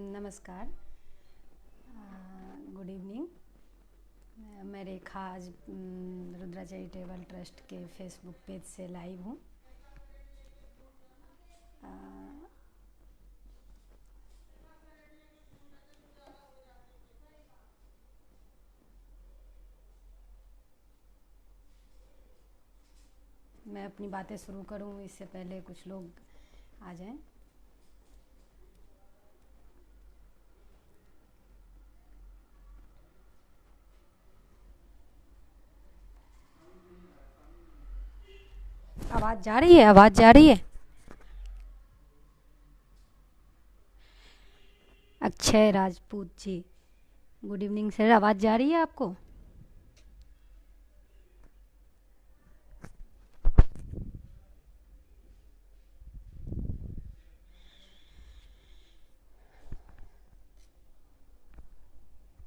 नमस्कार। Good evening. मैं रेखा आज रुद्रा चैरिटेबल ट्रस्ट के फेसबुक पेज से लाइव हूँ। मैं अपनी बातें शुरू करूँ इससे पहले कुछ लोग आ जाएं। आवाज़ जा रही है? आवाज़ जा रही है? Akshay Rajput ji, good evening sir. आवाज़ जा रही है आपको?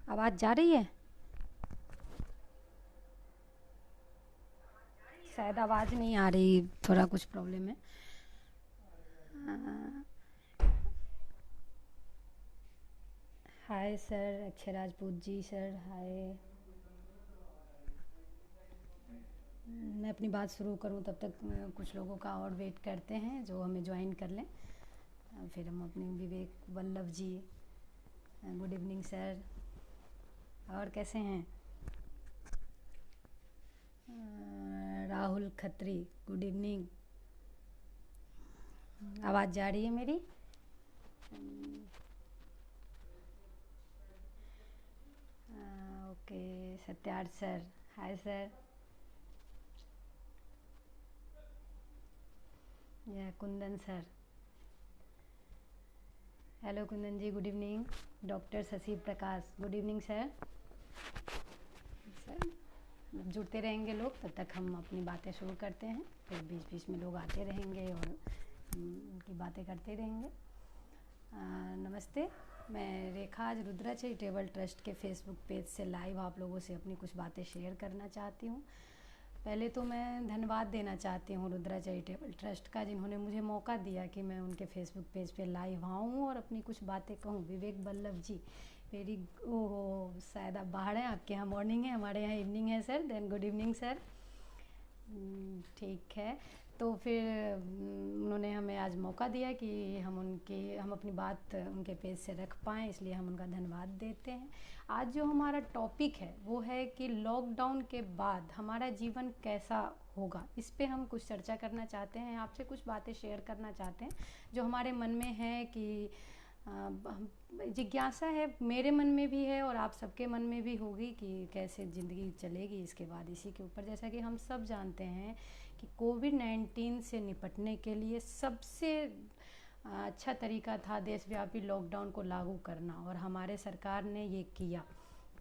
आवाज़ जा रही है? शायद आवाज़ नहीं आ रही, थोड़ा कुछ प्रॉब्लम है। Hi sir, Akshay Rajput ji sir, हाय। मैं अपनी बात शुरू करूं तब तक कुछ लोगों का और वेट करते हैं जो हमें ज्वाइन कर लें। फिर हम अपने विवेक वल्लभ जी, गुड इवनिंग सर। और कैसे हैं? Rahul Khatri, good evening. आवाज़ जा रही है मेरी? Okay. Satyarth sir, hi sir. या कुंदन सर, हेलो कुंदन जी, good evening. Doctor Shashi Prakash, good evening sir. Sir जुड़ते रहेंगे लोग, तब तक हम अपनी बातें शुरू करते हैं। फिर बीच बीच में लोग आते रहेंगे और उनकी बातें करते रहेंगे। नमस्ते। मैं रेखा आज रुद्रा चैरिटेबल ट्रस्ट के फेसबुक पेज से लाइव आप लोगों से अपनी कुछ बातें शेयर करना चाहती हूँ। पहले तो मैं धन्यवाद देना चाहती हूँ रुद्रा चैरिटेबल ट्रस्ट का, जिन्होंने मुझे मौका दिया कि मैं उनके फेसबुक पेज पे लाइव आऊँ और अपनी कुछ बातें कहूँ। विवेक वल्लभ जी, वेरी ओहो, शायद आप बाहर हैं, आपके यहाँ मॉर्निंग है, हमारे यहाँ इवनिंग है sir. Then good evening sir. ठीक है। तो फिर उन्होंने हमें आज मौका दिया कि हम अपनी बात उनके पेज से रख पाएँ, इसलिए हम उनका धन्यवाद देते हैं। आज जो हमारा टॉपिक है वो है कि लॉकडाउन के बाद हमारा जीवन कैसा होगा। इस पे हम कुछ चर्चा करना चाहते हैं, आपसे कुछ बातें शेयर करना चाहते हैं जो हमारे मन में है कि जिज्ञासा है, मेरे मन में भी है और आप सबके मन में भी होगी कि कैसे ज़िंदगी चलेगी इसके बाद। इसी के ऊपर, जैसा कि हम सब जानते हैं कि कोविड-19 से निपटने के लिए सबसे अच्छा तरीका था देशव्यापी लॉकडाउन को लागू करना, और हमारे सरकार ने ये किया।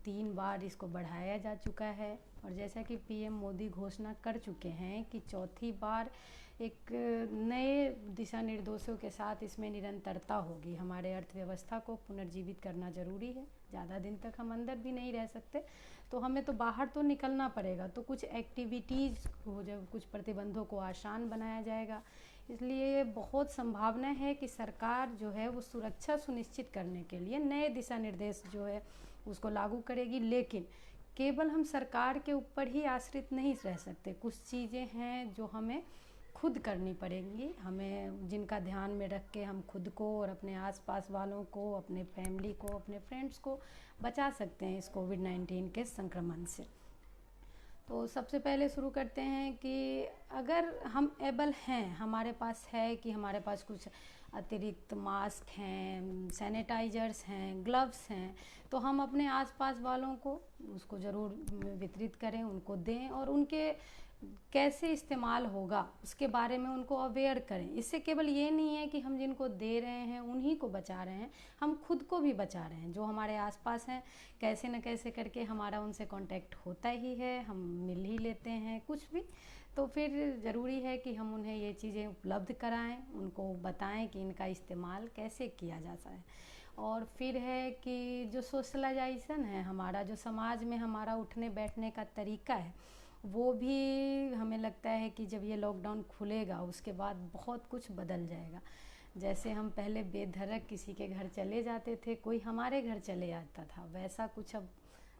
3 बार इसको बढ़ाया जा चुका है और जैसा कि पीएम मोदी घोषणा कर चुके हैं कि चौथी बार एक नए दिशा निर्देशों के साथ इसमें निरंतरता होगी। हमारे अर्थव्यवस्था को पुनर्जीवित करना ज़रूरी है। ज़्यादा दिन तक हम अंदर भी नहीं रह सकते, तो हमें तो बाहर तो निकलना पड़ेगा। तो कुछ एक्टिविटीज़ को, जब कुछ प्रतिबंधों को आसान बनाया जाएगा, इसलिए बहुत संभावना है कि सरकार जो है वो सुरक्षा सुनिश्चित करने के लिए नए दिशा निर्देश जो है उसको लागू करेगी। लेकिन केवल हम सरकार के ऊपर ही आश्रित नहीं रह सकते। कुछ चीज़ें हैं जो हमें खुद करनी पड़ेंगी, हमें जिनका ध्यान में रख के हम खुद को और अपने आसपास वालों को, अपने फैमिली को, अपने फ्रेंड्स को बचा सकते हैं इस कोविड-19 के संक्रमण से। तो सबसे पहले शुरू करते हैं कि अगर हम एबल हैं, हमारे पास है कि हमारे पास कुछ अतिरिक्त मास्क हैं, सैनिटाइजर्स हैं, ग्लव्स हैं, तो हम अपने आसपास वालों को उसको ज़रूर वितरित करें, उनको दें और उनके कैसे इस्तेमाल होगा उसके बारे में उनको अवेयर करें। इससे केवल ये नहीं है कि हम जिनको दे रहे हैं उन्हीं को बचा रहे हैं, हम खुद को भी बचा रहे हैं। जो हमारे आसपास हैं, कैसे न कैसे करके हमारा उनसे कांटेक्ट होता ही है, हम मिल ही लेते हैं कुछ भी। तो फिर ज़रूरी है कि हम उन्हें ये चीज़ें उपलब्ध कराएं, उनको बताएं कि इनका इस्तेमाल कैसे किया जाता है। और फिर है कि जो सोशलाइजेशन है, हमारा जो समाज में हमारा उठने बैठने का तरीका है, वो भी हमें लगता है कि जब ये लॉकडाउन खुलेगा उसके बाद बहुत कुछ बदल जाएगा। जैसे हम पहले बेधड़क किसी के घर चले जाते थे, कोई हमारे घर चले आता था, वैसा कुछ अब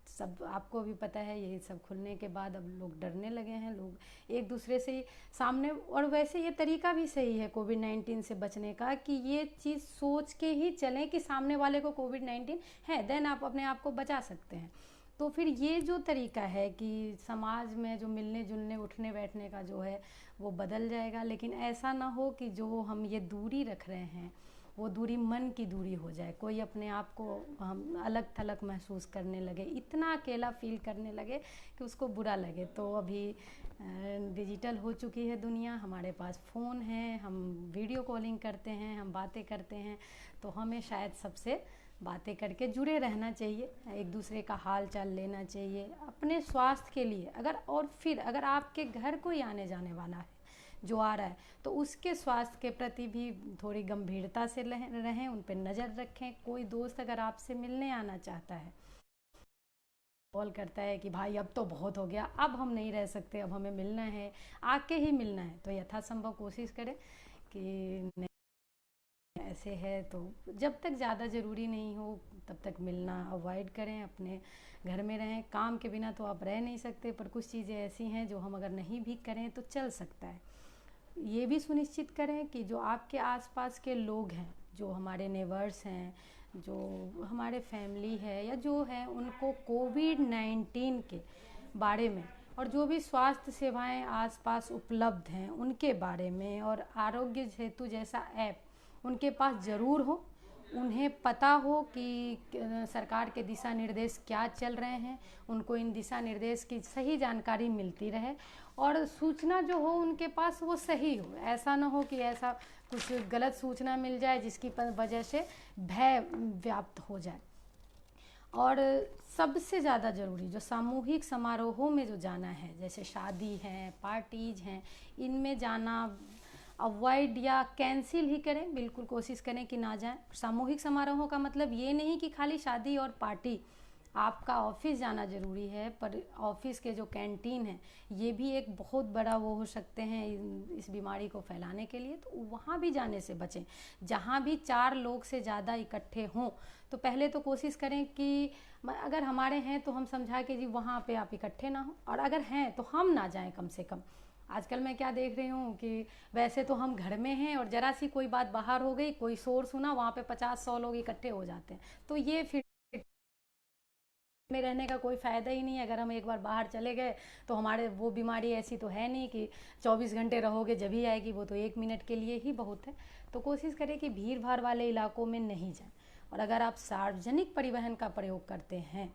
सब आपको भी पता है। ये सब खुलने के बाद अब लोग डरने लगे हैं, लोग एक दूसरे से सामने। और वैसे ये तरीका भी सही है कोविड-19 से बचने का, कि ये चीज़ सोच के ही चलें कि सामने वाले को कोविड-19 है, देन आप अपने आप को बचा सकते हैं। तो फिर ये जो तरीका है कि समाज में जो मिलने जुलने उठने बैठने का जो है वो बदल जाएगा, लेकिन ऐसा ना हो कि जो हम ये दूरी रख रहे हैं वो दूरी मन की दूरी हो जाए, कोई अपने आप को हम अलग थलग महसूस करने लगे, इतना अकेला फील करने लगे कि उसको बुरा लगे। तो अभी डिजिटल हो चुकी है दुनिया, हमारे पास फ़ोन है, हम वीडियो कॉलिंग करते हैं, हम बातें करते हैं, तो हमें शायद सबसे बातें करके जुड़े रहना चाहिए, एक दूसरे का हाल चाल लेना चाहिए अपने स्वास्थ्य के लिए। अगर और फिर अगर आपके घर कोई आने जाने वाला है जो आ रहा है, तो उसके स्वास्थ्य के प्रति भी थोड़ी गंभीरता से रहें, उन पर नज़र रखें। कोई दोस्त अगर आपसे मिलने आना चाहता है, कॉल करता है कि भाई अब तो बहुत हो गया, अब हम नहीं रह सकते, अब हमें मिलना है, आके ही मिलना है, तो यथासंभव कोशिश करें कि नहीं ऐसे है तो जब तक ज़्यादा ज़रूरी नहीं हो तब तक मिलना अवॉइड करें, अपने घर में रहें। काम के बिना तो आप रह नहीं सकते, पर कुछ चीज़ें ऐसी हैं जो हम अगर नहीं भी करें तो चल सकता है। ये भी सुनिश्चित करें कि जो आपके आसपास के लोग हैं, जो हमारे नेबर्स हैं, जो हमारे फैमिली है या जो है, उनको कोविड-19 के बारे में और जो भी स्वास्थ्य सेवाएं आसपास उपलब्ध हैं उनके बारे में, और आरोग्य सेतु जैसा ऐप उनके पास ज़रूर हो, उन्हें पता हो कि सरकार के दिशा निर्देश क्या चल रहे हैं, उनको इन दिशा निर्देश की सही जानकारी मिलती रहे, और सूचना जो हो उनके पास वो सही हो। ऐसा ना हो कि ऐसा कुछ गलत सूचना मिल जाए जिसकी वजह से भय व्याप्त हो जाए। और सबसे ज़्यादा ज़रूरी जो सामूहिक समारोहों में जो जाना है, जैसे शादी है, पार्टीज हैं, इनमें जाना अवॉइड या कैंसिल ही करें, बिल्कुल कोशिश करें कि ना जाएं। सामूहिक समारोहों का मतलब ये नहीं कि खाली शादी और पार्टी, आपका ऑफिस जाना ज़रूरी है, पर ऑफिस के जो कैंटीन है ये भी एक बहुत बड़ा वो हो सकते हैं इस बीमारी को फैलाने के लिए, तो वहाँ भी जाने से बचें। जहाँ भी 4 लोग से ज़्यादा इकट्ठे हों तो पहले तो कोशिश करें कि अगर हमारे हैं तो हम समझा के जी वहाँ पे आप इकट्ठे ना हो, और अगर हैं तो हम ना जाएं कम से कम। आजकल मैं क्या देख रही हूँ कि वैसे तो हम घर में हैं और ज़रा सी कोई बात बाहर हो गई, कोई शोर सुना, वहाँ पे 50-100 लोग इकट्ठे हो जाते हैं, तो ये फिर में रहने का कोई फ़ायदा ही नहीं है। अगर हम एक बार बाहर चले गए तो हमारे वो बीमारी ऐसी तो है नहीं कि 24 घंटे रहोगे जब ही आएगी, वो तो 1 मिनट के लिए ही बहुत है। तो कोशिश करें कि भीड़ भाड़ वाले इलाकों में नहीं जाएं। और अगर आप सार्वजनिक परिवहन का प्रयोग करते हैं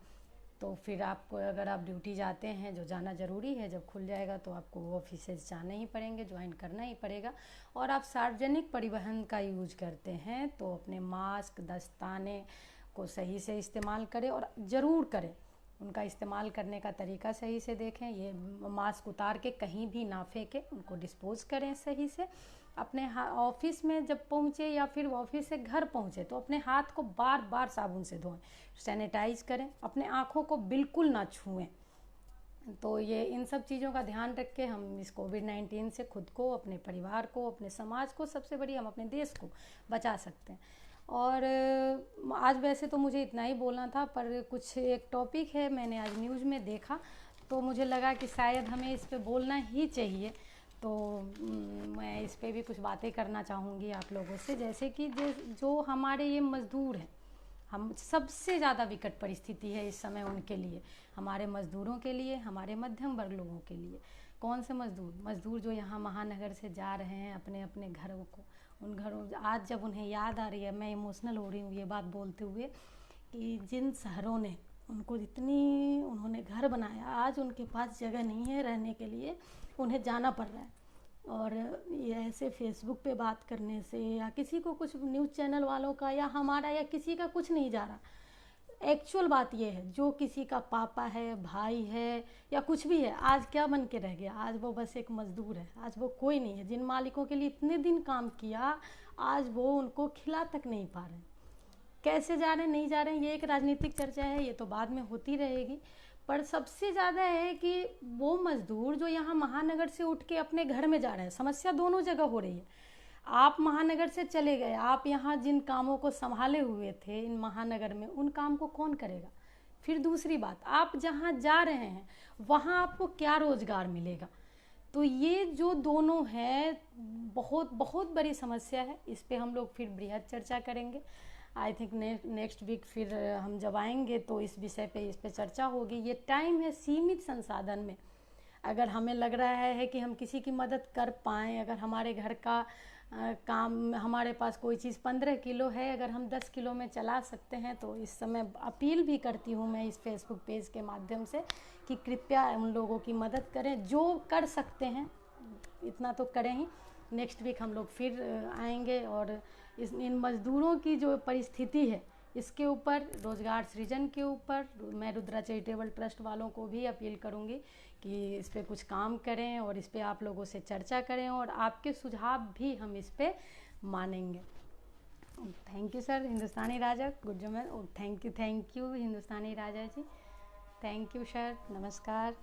तो फिर आपको, अगर आप ड्यूटी जाते हैं, जो जाना ज़रूरी है, जब खुल जाएगा तो आपको ऑफिसेज जाने ही पड़ेंगे, ज्वाइन करना ही पड़ेगा। और आप सार्वजनिक परिवहन का यूज करते हैं तो अपने मास्क, दस्ताने को सही से इस्तेमाल करें, और ज़रूर करें, उनका इस्तेमाल करने का तरीका सही से देखें। ये मास्क उतार के कहीं भी ना फेंकें, उनको डिस्पोज करें सही से। अपने ऑफिस में जब पहुँचे या फिर ऑफिस से घर पहुँचे तो अपने हाथ को बार बार साबुन से धोएं, सैनिटाइज करें, अपने आँखों को बिल्कुल ना छुएं। तो ये इन सब चीज़ों का ध्यान रख के हम इस कोविड-19 से खुद को, अपने परिवार को, अपने समाज को, सबसे बड़ी हम अपने देश को बचा सकते हैं। और आज वैसे तो मुझे इतना ही बोलना था, पर कुछ एक टॉपिक है मैंने आज न्यूज़ में देखा तो मुझे लगा कि शायद हमें इस पे बोलना ही चाहिए, तो मैं इस पे भी कुछ बातें करना चाहूँगी आप लोगों से। जैसे कि जो हमारे ये मज़दूर हैं, हम सबसे ज़्यादा विकट परिस्थिति है इस समय उनके लिए, हमारे मज़दूरों के लिए, हमारे मध्यम वर्ग लोगों के लिए। कौन से मज़दूर जो यहाँ महानगर से जा रहे हैं अपने अपने घरों को, उन घरों, आज जब उन्हें याद आ रही है, मैं इमोशनल हो रही हूँ ये बात बोलते हुए, कि जिन शहरों ने उनको इतनी, उन्होंने घर बनाया, आज उनके पास जगह नहीं है रहने के लिए, उन्हें जाना पड़ रहा है। और ये ऐसे फेसबुक पे बात करने से, या किसी को कुछ न्यूज़ चैनल वालों का या हमारा या किसी का कुछ नहीं जा रहा। एक्चुअल बात ये है, जो किसी का पापा है, भाई है, या कुछ भी है, आज क्या बन के रह गया? आज वो बस एक मज़दूर है, आज वो कोई नहीं है। जिन मालिकों के लिए इतने दिन काम किया, आज वो उनको खिला तक नहीं पा रहे। कैसे जा रहे हैं, नहीं जा रहे हैं, ये एक राजनीतिक चर्चा है, ये तो बाद में होती रहेगी। पर सबसे ज़्यादा है कि वो मज़दूर जो यहाँ महानगर से उठ के अपने घर में जा रहे हैं, समस्या दोनों जगह हो रही है। आप महानगर से चले गए, आप यहाँ जिन कामों को संभाले हुए थे इन महानगर में, उन काम को कौन करेगा? फिर दूसरी बात, आप जहाँ जा रहे हैं वहाँ आपको क्या रोजगार मिलेगा? तो ये जो दोनों है बहुत बहुत बड़ी समस्या है। इस पे हम लोग फिर बृहद चर्चा करेंगे। आई थिंक नेक्स्ट वीक फिर हम जब आएंगे तो इस विषय पे इस पे चर्चा होगी। ये टाइम है सीमित संसाधन में, अगर हमें लग रहा है कि हम किसी की मदद कर पाएँ, अगर हमारे घर का काम, हमारे पास कोई चीज़ 15 किलो है, अगर हम 10 किलो में चला सकते हैं, तो इस समय अपील भी करती हूँ मैं इस फेसबुक पेज के माध्यम से कि कृपया उन लोगों की मदद करें, जो कर सकते हैं इतना तो करें ही। नेक्स्ट वीक हम लोग फिर आएंगे और इन मज़दूरों की जो परिस्थिति है इसके ऊपर, रोज़गार सृजन के ऊपर मैं रुद्रा चैरिटेबल ट्रस्ट वालों को भी अपील करूंगी कि इस पे कुछ काम करें और इस पे आप लोगों से चर्चा करें और आपके सुझाव भी हम इस पे मानेंगे। Thank you sir Hindustani Raja, good जो मैं, thank you Hindustani Raja ji, thank you sir, नमस्कार।